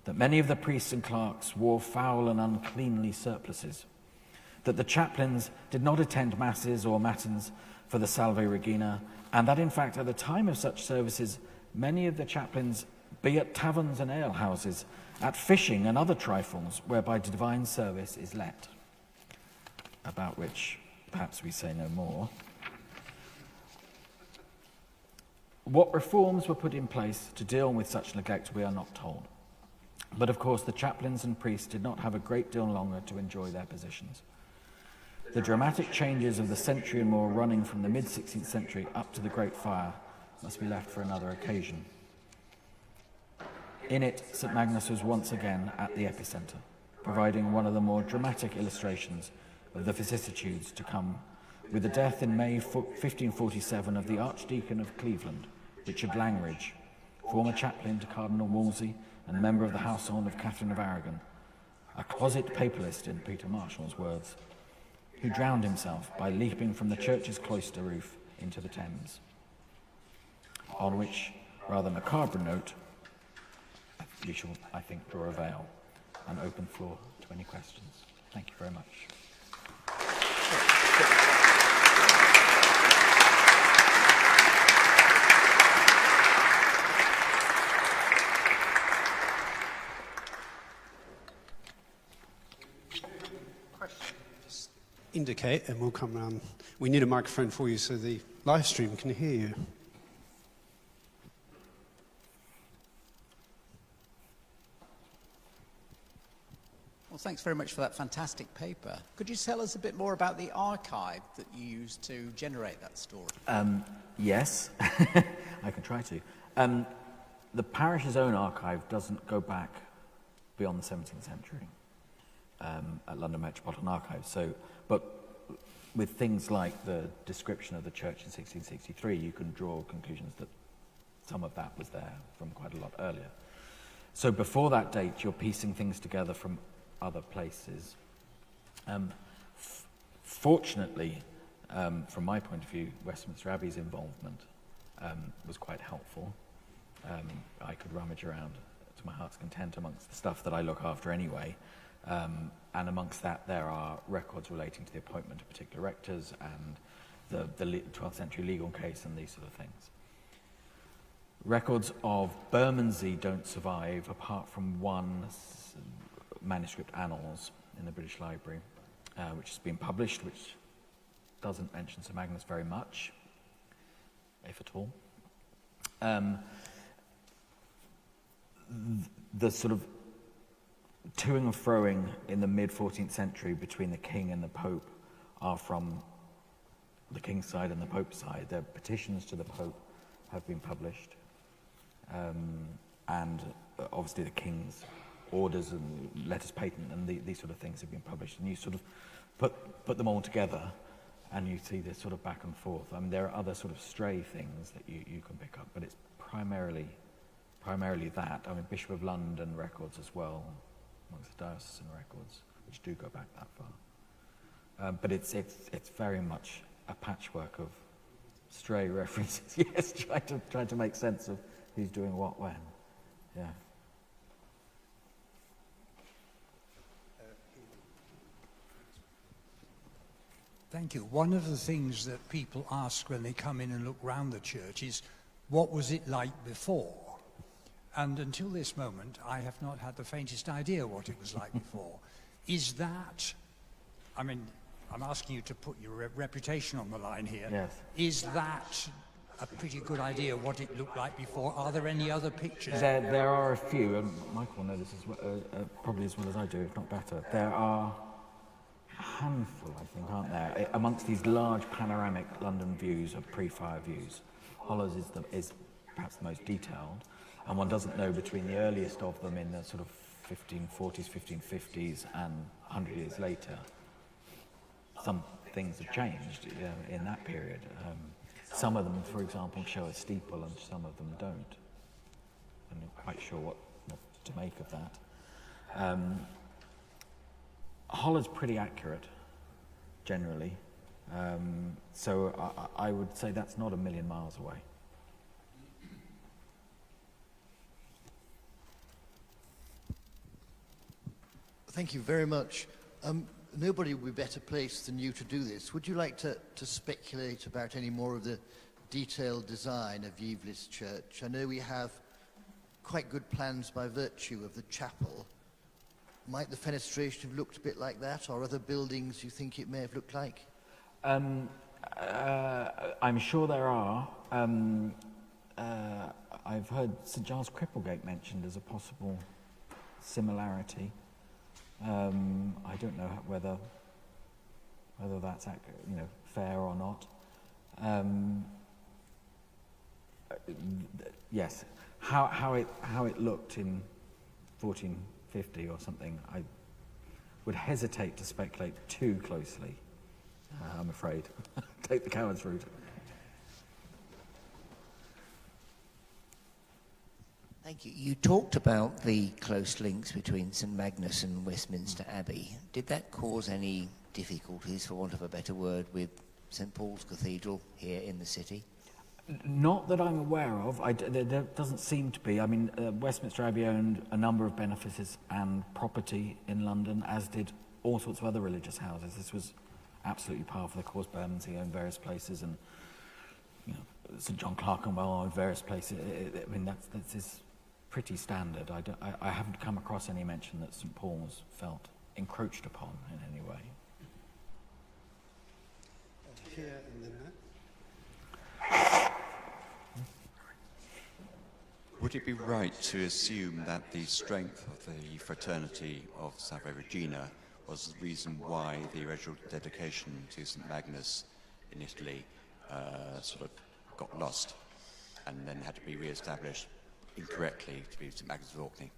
that many of the priests and clerks wore foul and uncleanly surplices, that the chaplains did not attend masses or matins for the Salve Regina, and that in fact at the time of such services many of the chaplains be at taverns and alehouses, at fishing and other trifles whereby divine service is let, about which perhaps we say no more. What reforms were put in place to deal with such neglect we are not told. But of course the chaplains and priests did not have a great deal longer to enjoy their positions. The dramatic changes of the century and more running from the mid-16th century up to the Great Fire must be left for another occasion. In it, St Magnus was once again at the epicentre, providing one of the more dramatic illustrations of the vicissitudes to come with the death in May 1547 of the Archdeacon of Cleveland, Richard Langridge, former chaplain to Cardinal Wolsey and member of the household of Catherine of Aragon, a closet papalist in Peter Marshall's words, who drowned himself by leaping from the church's cloister roof into the Thames. On which rather macabre note, we shall, I think, draw a veil and open floor to any questions. Thank you very much. Indicate and we'll come round. We need a microphone for you so the live stream can hear you. Well, thanks very much for that fantastic paper. Could you tell us a bit more about the archive that you used to generate that story? Yes, I can try to. The parish's own archive doesn't go back beyond the 17th century at London Metropolitan Archives. So, but with things like the description of the church in 1663, you can draw conclusions that some of that was there from quite a lot earlier. So before that date, you're piecing things together from other places. Fortunately, from my point of view, Westminster Abbey's involvement was quite helpful. I could rummage around to my heart's content amongst the stuff that I look after anyway. And amongst that, there are records relating to the appointment of particular rectors and the 12th century legal case and these sort of things. Records of Bermondsey don't survive apart from one manuscript annals in the British Library, which has been published, which doesn't mention St Magnus very much, if at all. The sort of toing and froing in the mid-14th century between the king and the pope are from the king's side and the pope's side. Their petitions to the pope have been published, and obviously the king's orders and letters patent and these sort of things have been published, and you sort of put them all together and you see this sort of back and forth. I mean, there are other sort of stray things that you can pick up, but it's primarily that. I mean, Bishop of London records as well, amongst the diocesan records, which do go back that far. But it's very much a patchwork of stray references. Yes, trying to make sense of who's doing what when. Yeah. Thank you. One of the things that people ask when they come in and look round the church is, what was it like before? And until this moment, I have not had the faintest idea what it was like before. Is that, I mean, I'm asking you to put your reputation on the line here. Yes. Is that a pretty good idea what it looked like before? Are there any other pictures? There are a few, and Michael will know this probably as well as I do, if not better. There are a handful, I think, aren't there? Amongst these large panoramic London views of pre-fire views, Hollows is perhaps the most detailed, and one doesn't know between the earliest of them in the sort of 1540s, 1550s, and 100 years later. Some things have changed in that period. Some of them, for example, show a steeple, and some of them don't. I'm not quite sure what to make of that. Holland's pretty accurate, generally. So I would say that's not a million miles away. Thank you very much. Nobody would be better placed than you to do this. Would you like to speculate about any more of the detailed design of Yevlis Church? I know we have quite good plans by virtue of the chapel. Might the fenestration have looked a bit like that, or other buildings you think it may have looked like? I'm sure there are. I've heard St Giles Cripplegate mentioned as a possible similarity. I don't know whether that's fair or not. Yes, how it looked in 1450 or something, I would hesitate to speculate too closely. I'm afraid. Take the coward's route. Thank you. You talked about the close links between St Magnus and Westminster Abbey. Did that cause any difficulties, for want of a better word, with St Paul's Cathedral here in the city? Not that I'm aware of. There doesn't seem to be. I mean, Westminster Abbey owned a number of benefices and property in London, as did all sorts of other religious houses. This was absolutely part of the cause. Bermondsey owned various places, and St John Clerkenwell owned various places. I mean, that's pretty standard. I haven't come across any mention that St Paul's felt encroached upon in any way. Here and then there. Would it be right to assume that the strength of the fraternity of Salve Regina was the reason why the original dedication to St Magnus in Italy sort of got lost and then had to be re-established incorrectly to be St Magnus of Orkney?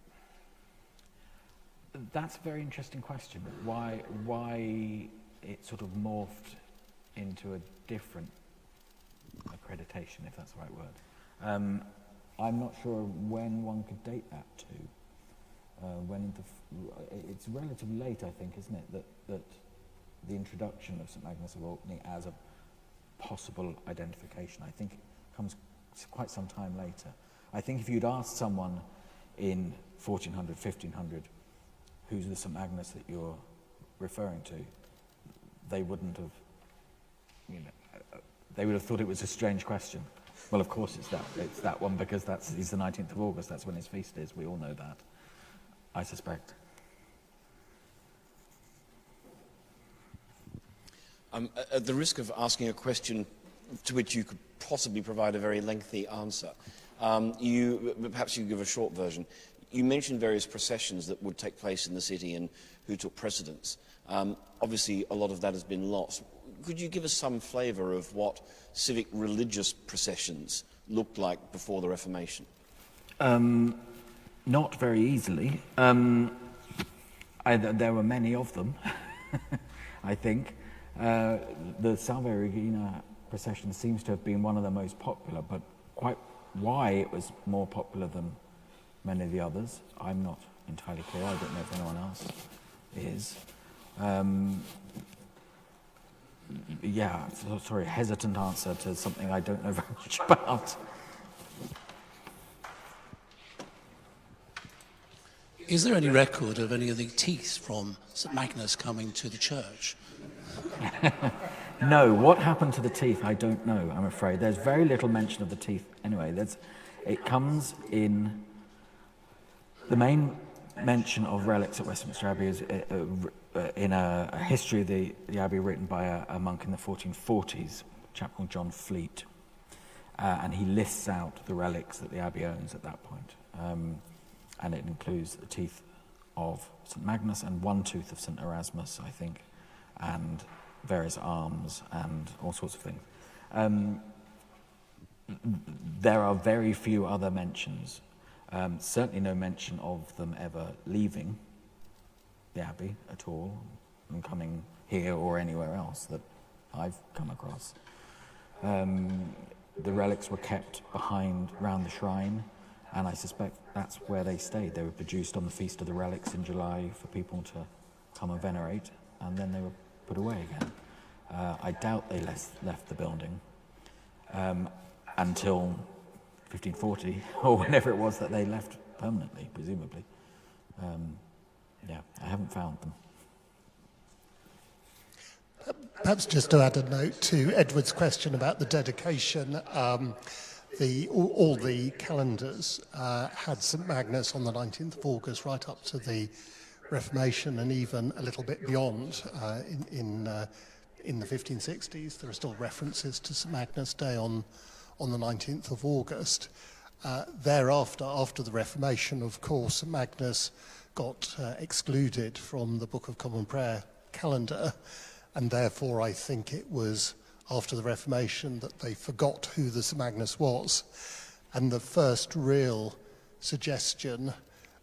That's a very interesting question. Why it sort of morphed into a different accreditation, if that's the right word. I'm not sure when one could date that to. It's relatively late, I think, isn't it, that the introduction of St Magnus of Orkney as a possible identification, I think, comes quite some time later. I think if you'd asked someone in 1400, 1500, who's the St Magnus that you're referring to, they wouldn't have, they would have thought it was a strange question. Well, of course it's that one, because he's the 19th of August, that's when his feast is, we all know that, I suspect. At the risk of asking a question to which you could possibly provide a very lengthy answer, perhaps you could give a short version. You mentioned various processions that would take place in the city and who took precedence. Obviously, a lot of that has been lost. Could you give us some flavour of what civic religious processions looked like before the Reformation? Not very easily. There were many of them, I think. The Salve Regina procession seems to have been one of the most popular, but quite why it was more popular than many of the others, I'm not entirely clear. I don't know if anyone else is. Yeah, sorry, hesitant answer to something I don't know very much about. Is there any record of any of the teeth from St Magnus coming to the church? No, what happened to the teeth, I don't know, I'm afraid. There's very little mention of the teeth. Anyway, it comes in... The main mention of relics at Westminster Abbey is in a history of the Abbey written by a monk in the 1440s, a chap called John Fleet. And he lists out the relics that the Abbey owns at that point. And it includes the teeth of St Magnus and one tooth of St Erasmus, I think, and various arms and all sorts of things. There are very few other mentions. Certainly no mention of them ever leaving the Abbey at all, and coming here or anywhere else that I've come across. The relics were kept round the shrine, and I suspect that's where they stayed. They were produced on the Feast of the Relics in July for people to come and venerate, and then they were put away again. I doubt they left the building until 1540, or whenever it was that they left permanently, presumably. I haven't found them. Perhaps just to add a note to Edward's question about the dedication, all the calendars had St Magnus on the 19th of August right up to the Reformation, and even a little bit beyond in the 1560s. There are still references to St Magnus Day on the 19th of August. Thereafter, after the Reformation, of course, St Magnus got excluded from the Book of Common Prayer calendar, and therefore I think it was after the Reformation that they forgot who the St Magnus was. And the first real suggestion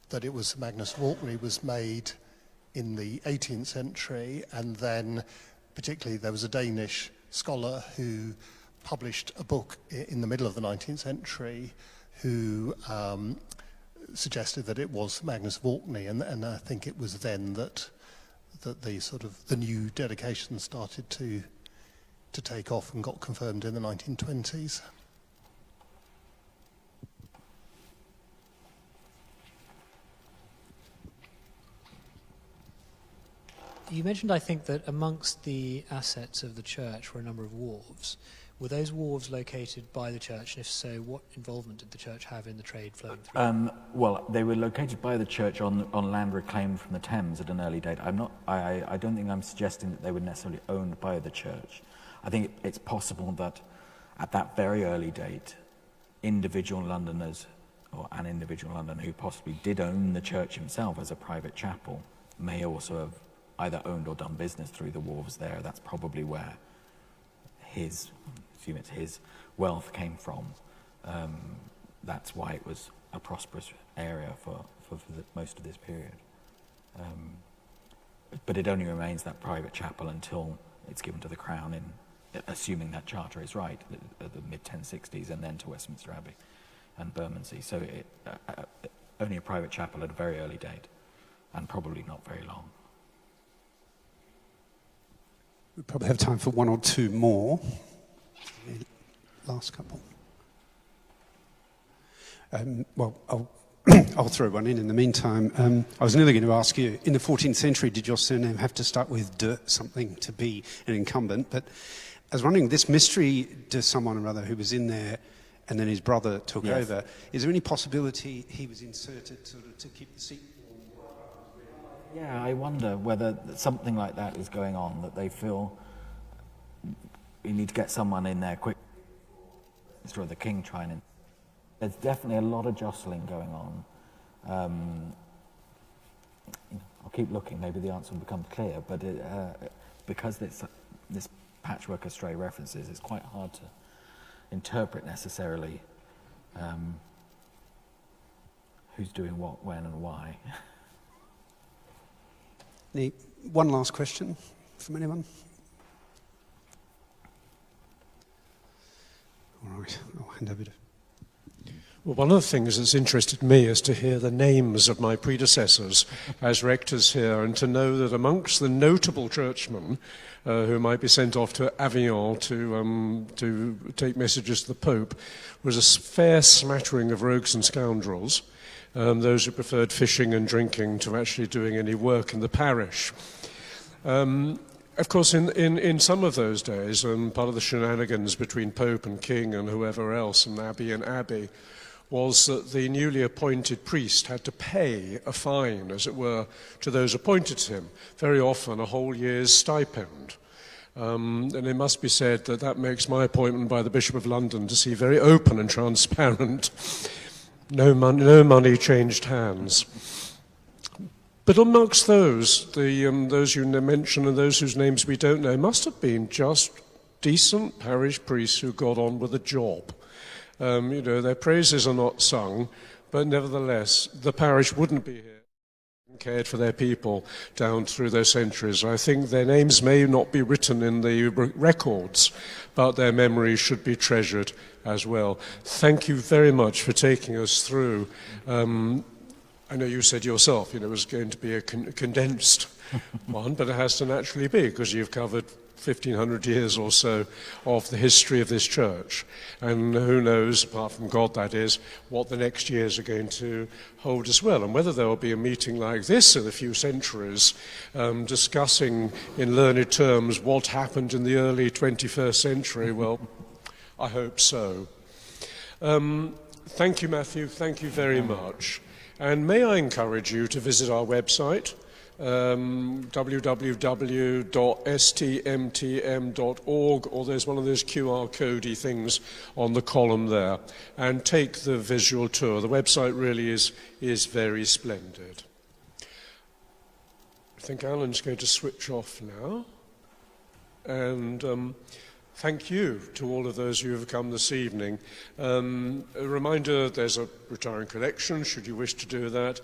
that it was St Magnus of Orkney was made in the 18th century, and then particularly there was a Danish scholar who published a book in the middle of the 19th century who suggested that it was Magnus of Orkney, and I think it was then that the sort of the new dedication started to take off and got confirmed in the 1920s. You mentioned, I think, that amongst the assets of the church were a number of wharves. Were those wharves located by the church, and if so, what involvement did the church have in the trade flowing through? Well, they were located by the church on land reclaimed from the Thames at an early date. I don't think I'm suggesting that they were necessarily owned by the church. I think it's possible that at that very early date, individual Londoners, or an individual Londoner who possibly did own the church himself as a private chapel, may also have either owned or done business through the wharves there. That's probably where his wealth came from. That's why it was a prosperous area for most of this period. But it only remains that private chapel until it's given to the Crown, assuming that charter is right, at the mid-1060s, and then to Westminster Abbey and Bermondsey. So only a private chapel at a very early date, and probably not very long. We probably have time for one or two more. Last couple. Well, I'll throw one in the meantime. I was nearly going to ask you, in the 14th century, did your surname have to start with de something to be an incumbent? But I was wondering, this mystery de someone or other who was in there and then his brother took over, is there any possibility he was inserted sort of to keep the seat? Yeah, I wonder whether something like that is going on, that they feel you need to get someone in there quick. Instead of the king trying to... There's definitely a lot of jostling going on. I'll keep looking, maybe the answer will become clear, but because this patchwork of stray references, it's quite hard to interpret necessarily who's doing what, when and why. One last question from anyone? All right, I'll hand over to... Well, one of the things that's interested me is to hear the names of my predecessors as rectors here, and to know that amongst the notable churchmen who might be sent off to Avignon to take messages to the Pope was a fair smattering of rogues and scoundrels, those who preferred fishing and drinking to actually doing any work in the parish. Of course, in some of those days, part of the shenanigans between Pope and King and whoever else, and Abbey, was that the newly appointed priest had to pay a fine, as it were, to those appointed to him, very often a whole year's stipend. And it must be said that that makes my appointment by the Bishop of London to see very open and transparent. No money changed hands. But amongst those, those you mention and those whose names we don't know, must have been just decent parish priests who got on with the job. Their praises are not sung, but nevertheless, the parish wouldn't be here and cared for their people down through their centuries. I think their names may not be written in the records, but their memories should be treasured as well. Thank you very much for taking us through. I know you said yourself, it was going to be a condensed one, but it has to naturally be, because you've covered 1,500 years or so of the history of this church. And who knows, apart from God that is, what the next years are going to hold as well. And whether there will be a meeting like this in a few centuries, discussing in learned terms what happened in the early 21st century, well, I hope so. Thank you, Matthew. Thank you very much. And may I encourage you to visit our website, www.stmtm.org, or there's one of those QR codey things on the column there, and take the visual tour. The website really is very splendid. I think Alan's going to switch off now. And thank you to all of those who have come this evening. A reminder, there's a retiring collection, should you wish to do that.